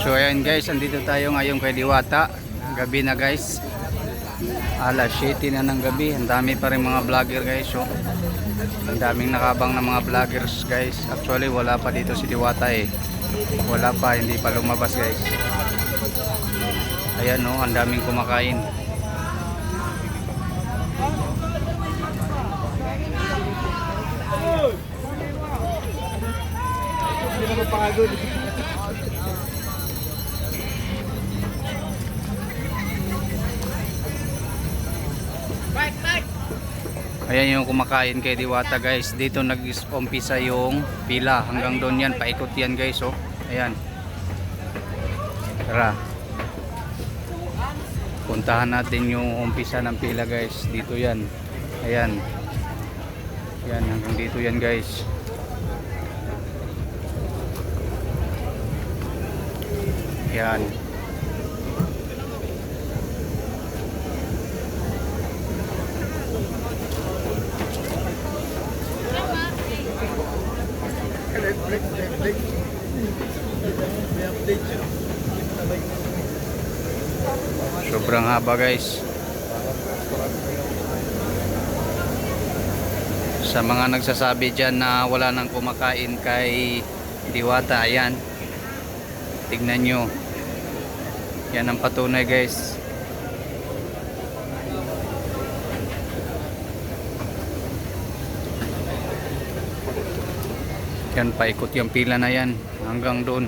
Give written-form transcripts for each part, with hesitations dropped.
So ayan guys, andito tayo ngayon kay Diwata. Gabi na guys. Alas 7 na ng gabi. Ang dami pa rin mga vlogger guys. So, ang daming nakabang na mga vloggers guys. Actually wala pa dito si Diwata eh. Wala pa, hindi pa lumabas guys. Ayan no, ang daming kumakain. Ayan yung kumakain kay Diwata guys. Dito nag-umpisa yung pila. Hanggang doon yan, paikot yan guys. Oh. Ayan. Tara. Puntahan natin yung umpisa ng pila guys. Dito yan. Ayan. Ayan, hanggang dito yan guys. Ayan. Sobrang haba guys. Sa mga nagsasabi dyan na wala nang kumakain kay Diwata, ayan, tignan nyo, yan ang patunay guys. Yan, paikot yung pila na yan hanggang doon.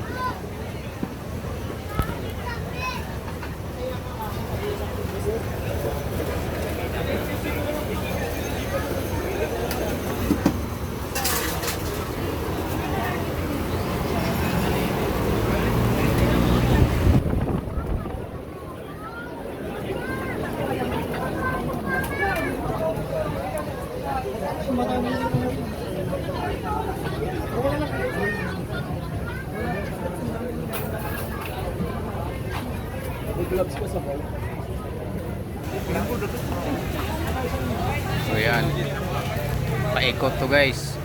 So yan, paikot to guys.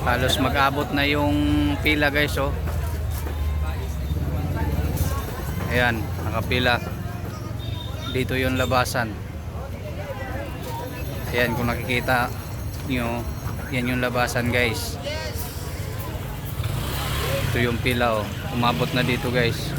Halos mag-abot na yung pila guys. Oh. Ayan, nakapila. Dito yung labasan. Ayan, kung nakikita nyo, yan yung labasan guys. Ito yung pila oh. Umabot na dito guys.